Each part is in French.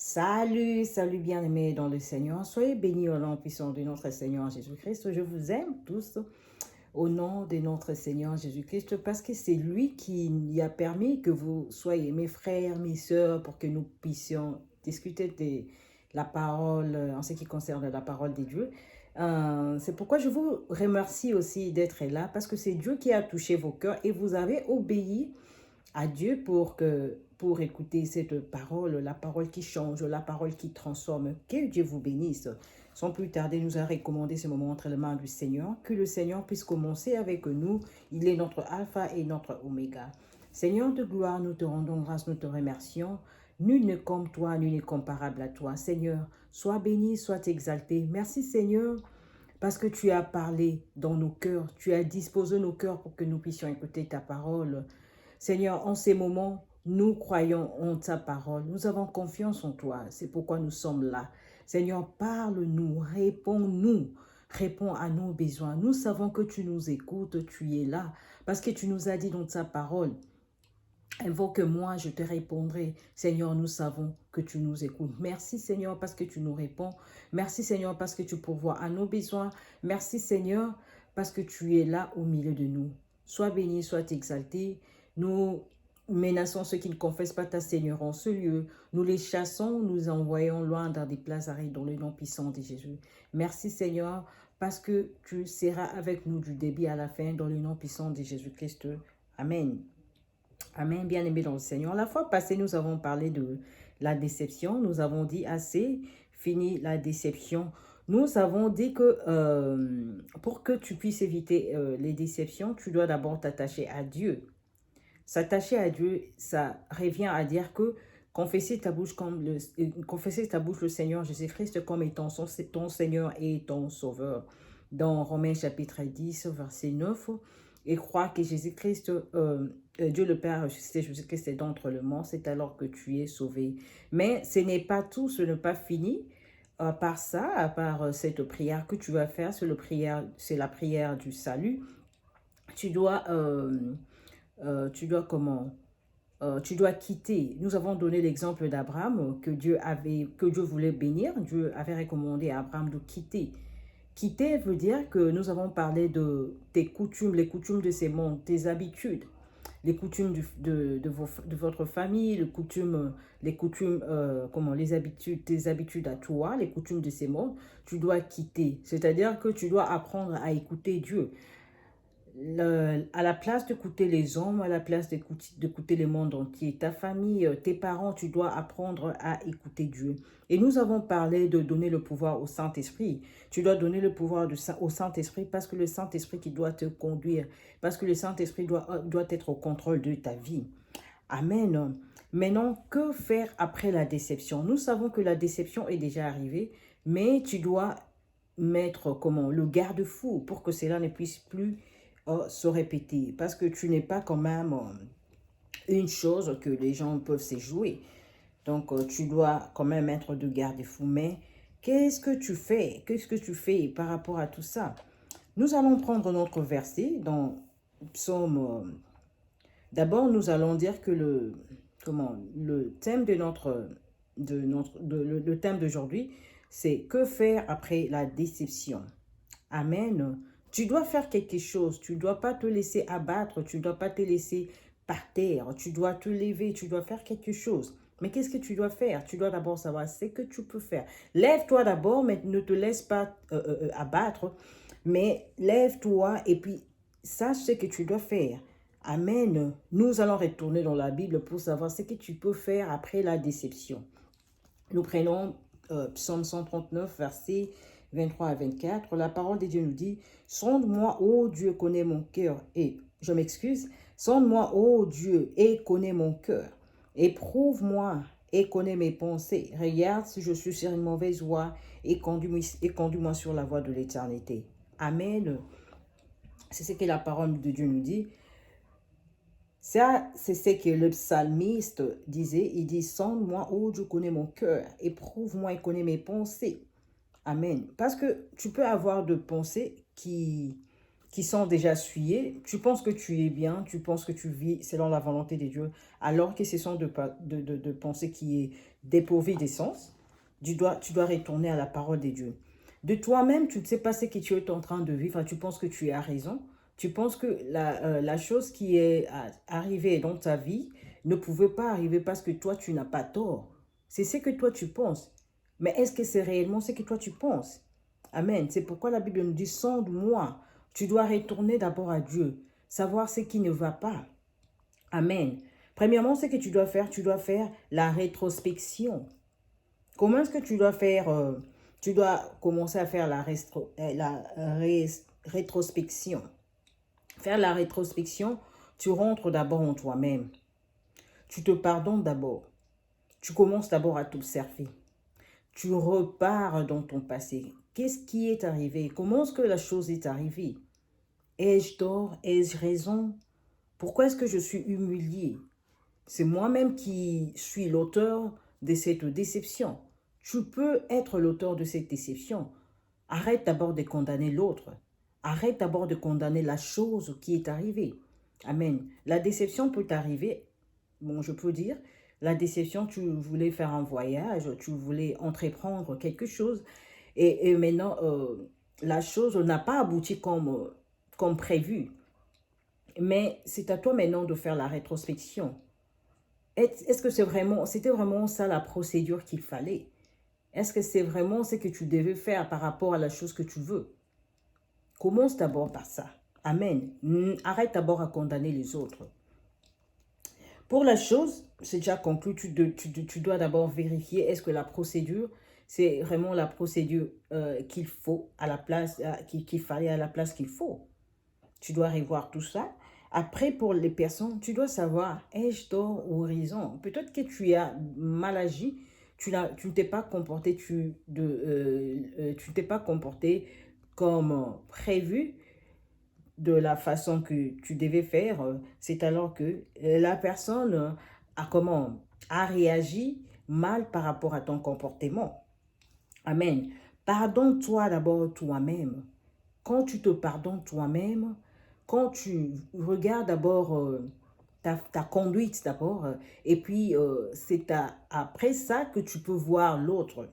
Salut, salut bien-aimés dans le Seigneur. Soyez bénis au nom puissant de notre Seigneur Jésus-Christ. Je vous aime tous au nom de notre Seigneur Jésus-Christ parce que c'est lui qui y a permis que vous soyez mes frères, mes sœurs, pour que nous puissions discuter de la parole en ce qui concerne la parole de Dieu. C'est pourquoi je vous remercie aussi d'être là parce que c'est Dieu qui a touché vos cœurs et vous avez obéi à Dieu pour écouter cette parole, la parole qui change, la parole qui transforme. Que Dieu vous bénisse. Sans plus tarder, nous a recommandé ce moment entre les mains du Seigneur. Que le Seigneur puisse commencer avec nous. Il est notre alpha et notre oméga. Seigneur de gloire, nous te rendons grâce, nous te remercions. Nul n'est comme toi, nul n'est comparable à toi. Seigneur, sois béni, sois exalté. Merci Seigneur, parce que tu as parlé dans nos cœurs. Tu as disposé nos cœurs pour que nous puissions écouter ta parole. Seigneur, en ces moments, nous croyons en ta parole. Nous avons confiance en toi. C'est pourquoi nous sommes là. Seigneur, parle-nous, réponds-nous, réponds à nos besoins. Nous savons que tu nous écoutes, tu es là, parce que tu nous as dit dans ta parole, invoque-moi, je te répondrai. Seigneur, nous savons que tu nous écoutes. Merci Seigneur parce que tu nous réponds. Merci Seigneur parce que tu pourvois à nos besoins. Merci Seigneur parce que tu es là au milieu de nous. Sois béni, sois exalté. Nous menaçons ceux qui ne confessent pas ta Seigneur en ce lieu. Nous les chassons, nous envoyons loin dans des places arides dans le nom puissant de Jésus. Merci Seigneur parce que tu seras avec nous du début à la fin dans le nom puissant de Jésus-Christ. Amen. Amen, bien-aimés dans le Seigneur. La fois passée, nous avons parlé de la déception. Nous avons dit assez, fini la déception. Nous avons dit que pour que tu puisses éviter les déceptions, tu dois d'abord t'attacher à Dieu. S'attacher à Dieu, ça revient à dire que confesser ta bouche le Seigneur Jésus-Christ comme étant ton Seigneur et ton Sauveur. Dans Romains chapitre 10, verset 9, et croire que Jésus-Christ, Dieu le Père a ressuscité Jésus-Christ d'entre les morts, c'est alors que tu es sauvé. Mais ce n'est pas tout, ce n'est pas fini. Par ça, à part cette prière que tu vas faire, c'est la prière du salut. Tu dois comment? Tu dois quitter. Nous avons donné l'exemple d'Abraham que Dieu voulait bénir. Dieu avait recommandé à Abraham de quitter. Quitter veut dire que nous avons parlé de tes coutumes, les coutumes de ces mondes, tes habitudes, les coutumes de votre famille, les habitudes, tes habitudes à toi, les coutumes de ces mondes. Tu dois quitter. C'est-à-dire que tu dois apprendre à écouter Dieu. À la place d'écouter les hommes, à la place d'écouter le monde entier, ta famille, tes parents, tu dois apprendre à écouter Dieu. Et nous avons parlé de donner le pouvoir au Saint-Esprit. Tu dois donner le pouvoir au Saint-Esprit parce que le Saint-Esprit qui doit te conduire, parce que le Saint-Esprit doit être au contrôle de ta vie. Amen. Maintenant, que faire après la déception? Nous savons que la déception est déjà arrivée, mais tu dois mettre le garde-fou pour que cela ne puisse plus se répéter. Parce que tu n'es pas quand même une chose que les gens peuvent se jouer. Donc, tu dois quand même être de garde-fou. Mais qu'est-ce que tu fais? Qu'est-ce que tu fais par rapport à tout ça? Nous allons prendre notre verset dans Psaume. D'abord, nous allons dire que le thème le thème d'aujourd'hui, c'est que faire après la déception. Amen. Tu dois faire quelque chose. Tu ne dois pas te laisser abattre. Tu ne dois pas te laisser par terre. Tu dois te lever. Tu dois faire quelque chose. Mais qu'est-ce que tu dois faire? Tu dois d'abord savoir ce que tu peux faire. Lève-toi d'abord, mais ne te laisse pas abattre. Mais lève-toi et puis sache ce que tu dois faire. Amen. Nous allons retourner dans la Bible pour savoir ce que tu peux faire après la déception. Nous prenons Psaume 139, versets 23 à 24. La parole de Dieu nous dit, « Sonde-moi, ô Dieu, connais mon cœur. » Et, je m'excuse, « Sonde-moi, ô Dieu, et connais mon cœur. Éprouve-moi et connais mes pensées. Regarde si je suis sur une mauvaise voie et conduis-moi sur la voie de l'éternité. » Amen. C'est ce que la parole de Dieu nous dit. Ça, c'est ce que le psalmiste disait. Il dit, sonde-moi, ô Dieu, connais mon cœur. Éprouve-moi et connais mes pensées. Amen. Parce que tu peux avoir de pensées qui qui sont déjà souillés. Tu penses que tu es bien, tu penses que tu vis selon la volonté de Dieu, alors que ce sont de pensées qui est dépourvues d'essence. Tu dois retourner à la parole de Dieu. De toi-même, tu ne sais pas ce que tu es en train de vivre, tu penses que tu as raison. Tu penses que la chose qui est arrivée dans ta vie ne pouvait pas arriver parce que toi, tu n'as pas tort. C'est ce que toi, tu penses. Mais est-ce que c'est réellement ce que toi, tu penses? Amen. C'est pourquoi la Bible nous dit, sonde-moi. Tu dois retourner d'abord à Dieu, savoir ce qui ne va pas. Amen. Premièrement, ce que tu dois faire la rétrospection. Comment est-ce que tu dois faire? Tu dois commencer à faire rétrospection. Faire la rétrospection, tu rentres d'abord en toi-même. Tu te pardonnes d'abord. Tu commences d'abord à t'observer. Tu repars dans ton passé. Qu'est-ce qui est arrivé? Comment est-ce que la chose est arrivée? Ai-je tort? Ai-je raison? Pourquoi est-ce que je suis humilié? C'est moi-même qui suis l'auteur de cette déception. Tu peux être l'auteur de cette déception. Arrête d'abord de condamner l'autre. Arrête d'abord de condamner la chose qui est arrivée. Amen. La déception peut arriver, bon, je peux dire, la déception, tu voulais faire un voyage, tu voulais entreprendre quelque chose, et maintenant, la chose n'a pas abouti comme prévu. Mais c'est à toi maintenant de faire la rétrospection. Est-ce que c'était vraiment ça la procédure qu'il fallait? Est-ce que c'est vraiment ce que tu devais faire par rapport à la chose que tu veux? Commence d'abord par ça. Amen. Arrête d'abord à condamner les autres. Pour la chose, c'est déjà conclu, tu dois d'abord vérifier est-ce que la procédure, c'est vraiment la procédure qu'il faut à la place, qu'il fallait à la place qu'il faut. Tu dois revoir tout ça. Après, pour les personnes, tu dois savoir, ai-je tort ou raison? Peut-être que tu as mal agi, tu ne t'es pas comporté, tu ne t'es pas comporté comme prévu de la façon que tu devais faire. C'est alors que la personne a réagi mal par rapport à ton comportement. Amen. Pardonne-toi d'abord toi-même. Quand tu te pardonnes toi-même, quand tu regardes d'abord ta conduite d'abord, et puis c'est après ça que tu peux voir l'autre.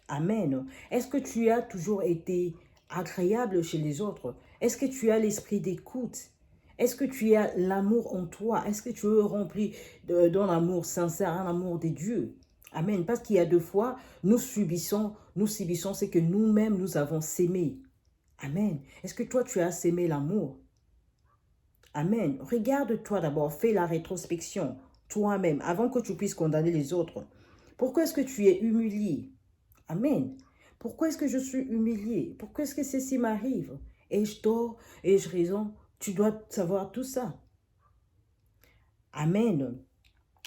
Amen. Est-ce que tu as toujours été agréable chez les autres? Est-ce que tu as l'esprit d'écoute? Est-ce que tu as l'amour en toi? Est-ce que tu es rempli d'un amour sincère, un amour de Dieu? Amen. Parce qu'il y a deux fois, nous subissons ce que nous-mêmes nous avons sémé. Amen. Est-ce que toi, tu as sémé l'amour? Amen. Regarde-toi d'abord, fais la rétrospection toi-même avant que tu puisses condamner les autres. Pourquoi est-ce que tu es humilié? Amen. Pourquoi est-ce que je suis humilié? Pourquoi est-ce que ceci m'arrive? Ai-je tort? Ai-je raison? Tu dois savoir tout ça. Amen.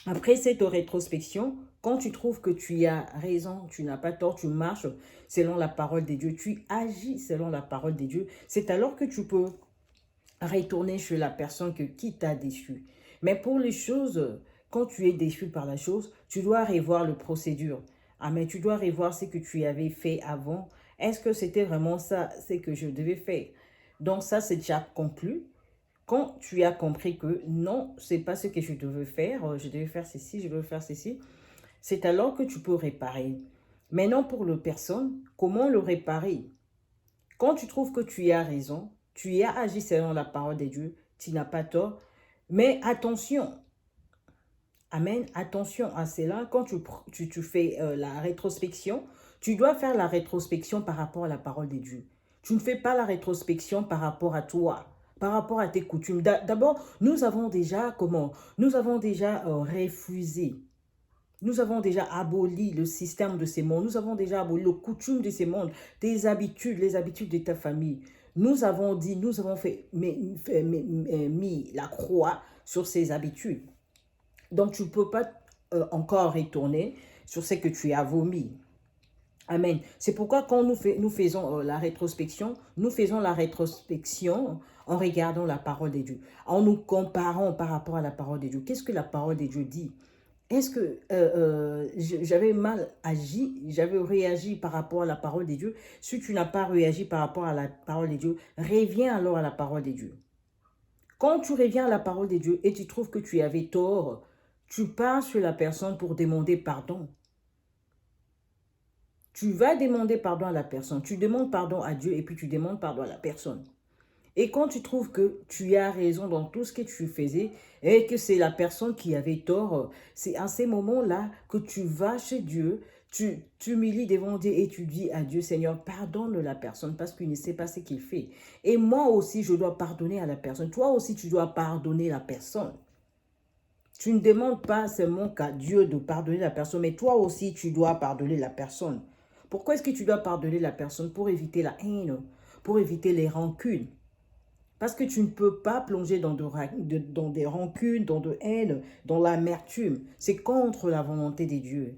Après cette rétrospection, quand tu trouves que tu as raison, tu n'as pas tort, tu marches selon la parole de Dieu, tu agis selon la parole de Dieu, c'est alors que tu peux retourner chez la personne qui t'a déçu. Mais pour les choses, quand tu es déçu par la chose, tu dois revoir le procédure. Ah, mais tu dois revoir ce que tu avais fait avant. Est-ce que c'était vraiment ça, ce que je devais faire? Donc ça, c'est déjà conclu. Quand tu as compris que non, c'est pas ce que je devais faire ceci, je devais faire ceci, c'est alors que tu peux réparer. Maintenant, pour le personne, comment le réparer? Quand tu trouves que tu as raison, tu as agi selon la parole de Dieu, tu n'as pas tort, mais attention, amen, attention à cela, quand tu fais la rétrospection, tu dois faire la rétrospection par rapport à la parole de Dieu. Tu ne fais pas la rétrospection par rapport à toi, par rapport à tes coutumes. D'abord, nous avons déjà, refusé. Nous avons déjà aboli le système de ces mondes. Nous avons déjà aboli les coutumes de ces mondes, tes habitudes, les habitudes de ta famille. Nous avons dit, nous avons mis la croix sur ces habitudes. Donc, tu ne peux pas encore retourner sur ce que tu as vomi. Amen. C'est pourquoi quand nous faisons la rétrospection, nous faisons la rétrospection en regardant la parole de Dieu, en nous comparant par rapport à la parole de Dieu. Qu'est-ce que la parole de Dieu dit? Est-ce que j'avais mal agi, j'avais réagi par rapport à la parole de Dieu? Si tu n'as pas réagi par rapport à la parole de Dieu, reviens alors à la parole de Dieu. Quand tu reviens à la parole de Dieu et tu trouves que tu avais tort, tu pars sur la personne pour demander pardon. Tu vas demander pardon à la personne. Tu demandes pardon à Dieu et puis tu demandes pardon à la personne. Et quand tu trouves que tu as raison dans tout ce que tu faisais et que c'est la personne qui avait tort, c'est à ces moments-là que tu vas chez Dieu, tu t'humilies devant Dieu et tu dis à Dieu, Seigneur, pardonne la personne parce qu'il ne sait pas ce qu'il fait. Et moi aussi, je dois pardonner à la personne. Toi aussi, tu dois pardonner la personne. Tu ne demandes pas seulement qu'à Dieu de pardonner la personne, mais toi aussi, tu dois pardonner la personne. Pourquoi est-ce que tu dois pardonner la personne? Pour éviter la haine, pour éviter les rancunes. Parce que tu ne peux pas plonger dans des rancunes, dans de haine, dans l'amertume. C'est contre la volonté de Dieu.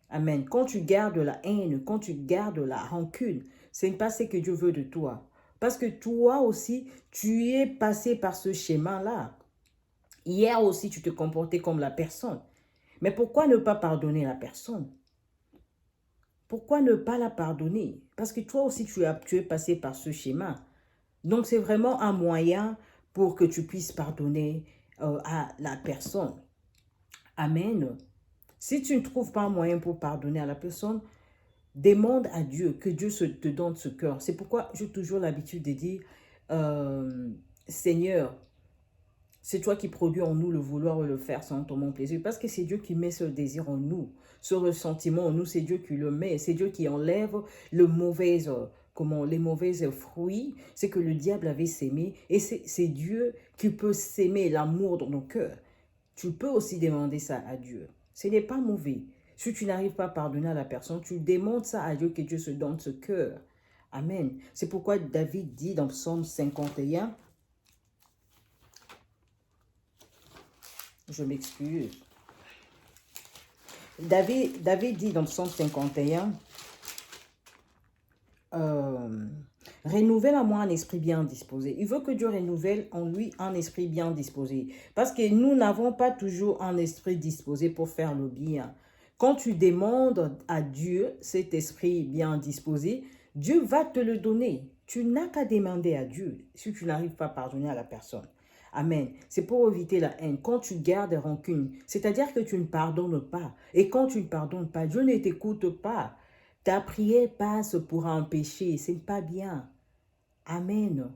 Amen. Quand tu gardes la haine, quand tu gardes la rancune, ce n'est pas ce que Dieu veut de toi. Parce que toi aussi, tu es passé par ce schéma-là. Hier aussi, tu te comportais comme la personne. Mais pourquoi ne pas pardonner la personne? Pourquoi ne pas la pardonner? Parce que toi aussi, tu es passé par ce schéma. Donc, c'est vraiment un moyen pour que tu puisses pardonner à la personne. Amen. Si tu ne trouves pas un moyen pour pardonner à la personne, demande à Dieu, que Dieu te donne ce cœur. C'est pourquoi j'ai toujours l'habitude de dire, Seigneur, c'est toi qui produis en nous le vouloir et le faire sans ton mon plaisir. Parce que c'est Dieu qui met ce désir en nous, ce ressentiment en nous, c'est Dieu qui le met. C'est Dieu qui enlève le mauvais, les mauvais fruits, c'est que le diable avait sémé. Et c'est Dieu qui peut s'aimer l'amour dans nos cœurs. Tu peux aussi demander ça à Dieu. Ce n'est pas mauvais. Si tu n'arrives pas à pardonner à la personne, tu demandes ça à Dieu, que Dieu se donne ce cœur. Amen. C'est pourquoi David dit dans Psaume 51, je m'excuse. David dit dans Psaume 51, renouvelle à moi un esprit bien disposé. Il veut que Dieu renouvelle en lui un esprit bien disposé. Parce que nous n'avons pas toujours un esprit disposé pour faire le bien. Quand tu demandes à Dieu cet esprit bien disposé, Dieu va te le donner. Tu n'as qu'à demander à Dieu si tu n'arrives pas à pardonner à la personne. Amen. C'est pour éviter la haine. Quand tu gardes rancune, c'est-à-dire que tu ne pardonnes pas. Et quand tu ne pardonnes pas, Dieu ne t'écoute pas. Ta prière passe pour un péché. Ce n'est pas bien. Amen.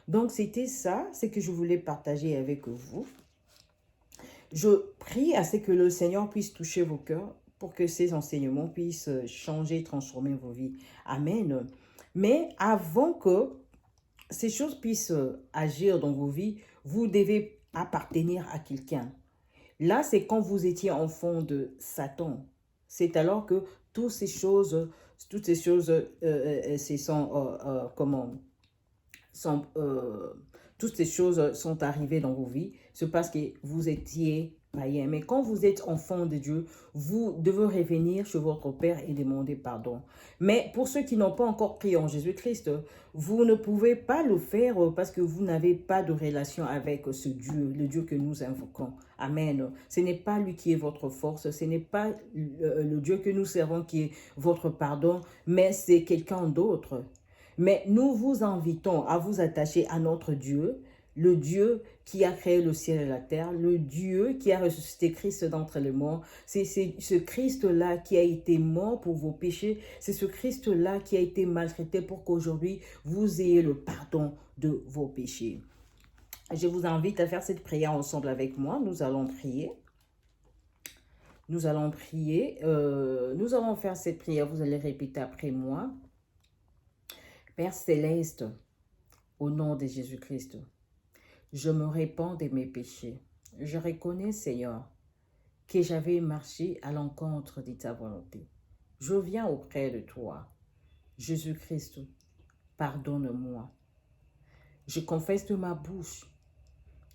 Donc, c'était ça, ce que je voulais partager avec vous. Je prie à ce que le Seigneur puisse toucher vos cœurs pour que ces enseignements puissent changer, transformer vos vies. Amen. Mais avant que ces choses puissent agir dans vos vies, vous devez appartenir à quelqu'un. Là, c'est quand vous étiez enfant de Satan. C'est alors que toutes ces choses, toutes ces choses sont arrivées dans vos vies. C'est parce que vous étiez païen. Mais quand vous êtes enfant de Dieu, vous devez revenir chez votre Père et demander pardon. Mais pour ceux qui n'ont pas encore prié en Jésus-Christ, vous ne pouvez pas le faire parce que vous n'avez pas de relation avec ce Dieu, le Dieu que nous invoquons. Amen. Ce n'est pas lui qui est votre force, ce n'est pas le Dieu que nous servons qui est votre pardon, mais c'est quelqu'un d'autre. Mais nous vous invitons à vous attacher à notre Dieu, le Dieu qui a créé le ciel et la terre, le Dieu qui a ressuscité Christ d'entre les morts. C'est ce Christ-là qui a été mort pour vos péchés. C'est ce Christ-là qui a été maltraité pour qu'aujourd'hui, vous ayez le pardon de vos péchés. Je vous invite à faire cette prière ensemble avec moi. Nous allons prier. Nous allons prier. Nous allons faire cette prière. Vous allez répéter après moi. Père Céleste, au nom de Jésus-Christ, je me répands de mes péchés. Je reconnais, Seigneur, que j'avais marché à l'encontre de ta volonté. Je viens auprès de toi. Jésus-Christ, pardonne-moi. Je confesse de ma bouche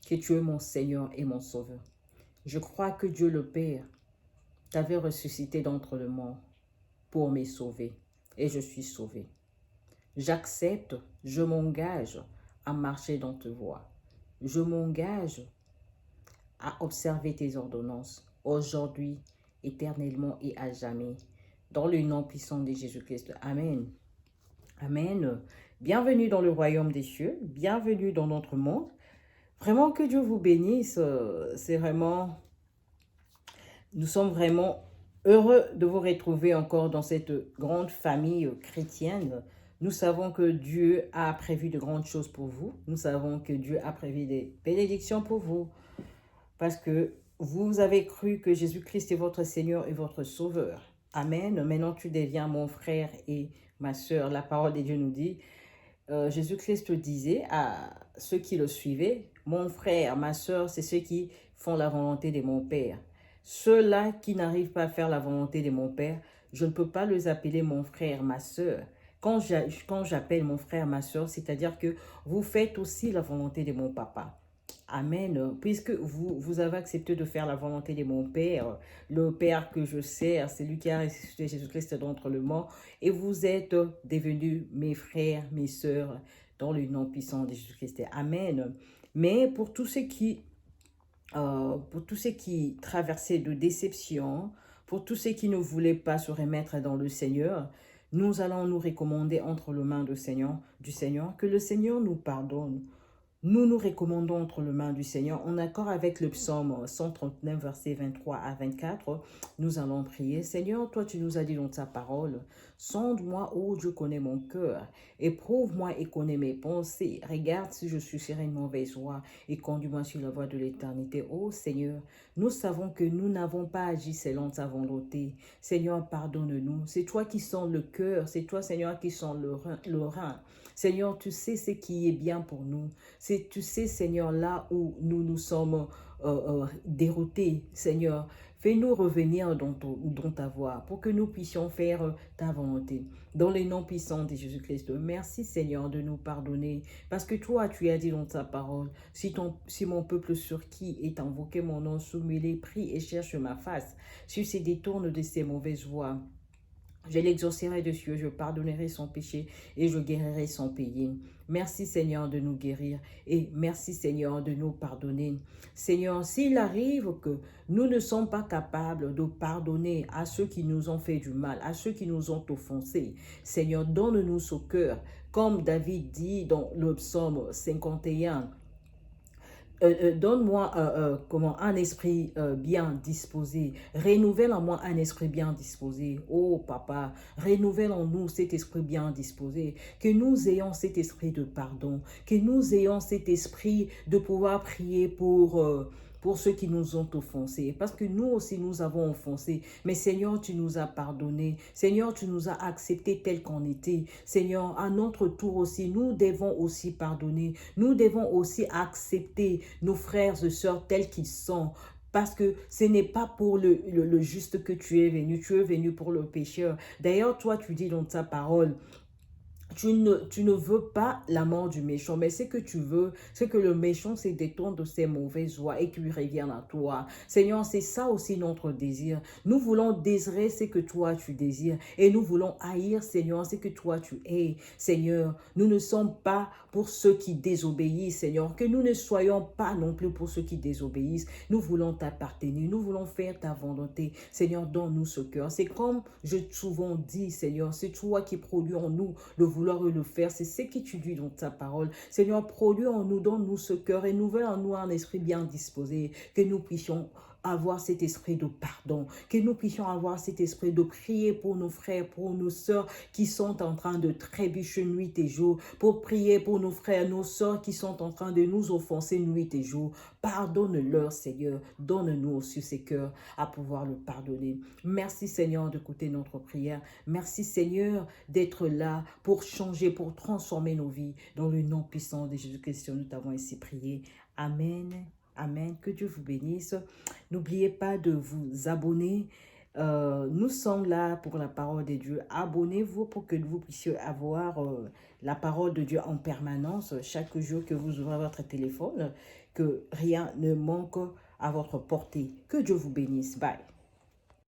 que tu es mon Seigneur et mon Sauveur. Je crois que Dieu le Père t'avait ressuscité d'entre les morts pour me sauver. Et je suis sauvé. J'accepte, je m'engage à marcher dans tes voies. Je m'engage à observer tes ordonnances. aujourd'hui, éternellement et à jamais. Dans le nom puissant de Jésus-Christ. Amen. Amen. Bienvenue dans le royaume des cieux. Bienvenue dans notre monde. Vraiment que Dieu vous bénisse. C'est vraiment... Nous sommes vraiment heureux de vous retrouver encore dans cette grande famille chrétienne. Nous savons que Dieu a prévu de grandes choses pour vous. Nous savons que Dieu a prévu des bénédictions pour vous. Parce que vous avez cru que Jésus-Christ est votre Seigneur et votre Sauveur. Amen. Maintenant, tu deviens mon frère et ma sœur. La parole de Dieu nous dit, Jésus-Christ disait à ceux qui le suivaient, mon frère, ma sœur, c'est ceux qui font la volonté de mon Père. Ceux-là qui n'arrivent pas à faire la volonté de mon Père, je ne peux pas les appeler mon frère, ma sœur. Quand j'appelle mon frère, ma sœur, c'est-à-dire que vous faites aussi la volonté de mon papa. Amen. Puisque vous avez accepté de faire la volonté de mon Père, le Père que je sers, c'est lui qui a ressuscité Jésus-Christ d'entre les morts, et vous êtes devenus mes frères, mes sœurs, dans le nom puissant de Jésus-Christ. Amen. Mais pour tous ceux qui traversaient de déception, pour tous ceux qui ne voulaient pas se remettre dans le Seigneur, nous allons nous recommander entre les mains du Seigneur, que le Seigneur nous pardonne. Nous nous recommandons entre les mains du Seigneur. En accord avec le psaume 139, versets 23 à 24, nous allons prier. Seigneur, toi tu nous as dit dans ta parole, sonde-moi, ô Dieu, connais mon cœur. Éprouve-moi et connais mes pensées. Regarde si je suis sur une mauvaise voie et conduis-moi sur la voie de l'éternité. Ô Seigneur, nous savons que nous n'avons pas agi selon ta volonté. Seigneur, pardonne-nous. C'est toi qui sens le cœur. C'est toi, Seigneur, qui sens le rein. Seigneur, tu sais ce qui est bien pour nous. Tu sais, Seigneur, là où nous nous sommes déroutés, Seigneur, fais-nous revenir dans ta voie pour que nous puissions faire ta volonté. Dans les noms puissants de Jésus-Christ, merci, Seigneur, de nous pardonner. Parce que toi, tu as dit dans ta parole, si mon peuple sur qui est invoqué mon nom soumet, prie et cherche ma face, si se détourne de ses mauvaises voies, je l'exaucerai de cieux, je pardonnerai son péché et je guérirai son pays. Merci Seigneur de nous guérir et merci Seigneur de nous pardonner. Seigneur, s'il arrive que nous ne sommes pas capables de pardonner à ceux qui nous ont fait du mal, à ceux qui nous ont offensés, Seigneur, donne-nous ce cœur. Comme David dit dans le psaume 51, donne-moi un esprit bien disposé. Renouvelle en moi un esprit bien disposé. Oh Papa, renouvelle en nous cet esprit bien disposé. Que nous ayons cet esprit de pardon. Que nous ayons cet esprit de pouvoir prier pour ceux qui nous ont offensés. Parce que nous aussi, nous avons offensé. Mais Seigneur, tu nous as pardonné. Seigneur, tu nous as acceptés tels qu'on était. Seigneur, à notre tour aussi, nous devons aussi pardonner. Nous devons aussi accepter nos frères et sœurs tels qu'ils sont. Parce que ce n'est pas pour le juste que tu es venu pour le pécheur. D'ailleurs, toi, tu dis dans ta parole, tu ne veux pas la mort du méchant, mais ce que tu veux, c'est que le méchant se détourne de ses mauvaises voies et qu'il revienne à toi. Seigneur, c'est ça aussi notre désir. Nous voulons désirer ce que toi tu désires et nous voulons haïr, Seigneur, ce que toi tu hais. Seigneur, nous ne sommes pas pour ceux qui désobéissent, Seigneur, que nous ne soyons pas non plus pour ceux qui désobéissent. Nous voulons t'appartenir, nous voulons faire ta volonté. Seigneur, donne-nous ce cœur. C'est comme je souvent dis, Seigneur, c'est toi qui produis en nous le vouloir et le faire. C'est ce que tu dis dans ta parole. Seigneur, produis en nous, donne-nous ce cœur et nouvelle en nous un esprit bien disposé, que nous puissions avoir cet esprit de pardon, que nous puissions avoir cet esprit de prier pour nos frères, pour nos sœurs qui sont en train de trébucher nuit et jour, pour prier pour nos frères, nos sœurs qui sont en train de nous offenser nuit et jour. Pardonne-leur, Seigneur. Donne-nous aussi ces cœurs à pouvoir le pardonner. Merci, Seigneur, d'écouter notre prière. Merci, Seigneur, d'être là pour changer, pour transformer nos vies. Dans le nom puissant de Jésus-Christ, nous t'avons ainsi prié. Amen. Amen. Que Dieu vous bénisse. N'oubliez pas de vous abonner. Nous sommes là pour la parole de Dieu. Abonnez-vous pour que vous puissiez avoir la parole de Dieu en permanence chaque jour que vous ouvrez votre téléphone, que rien ne manque à votre portée. Que Dieu vous bénisse. Bye.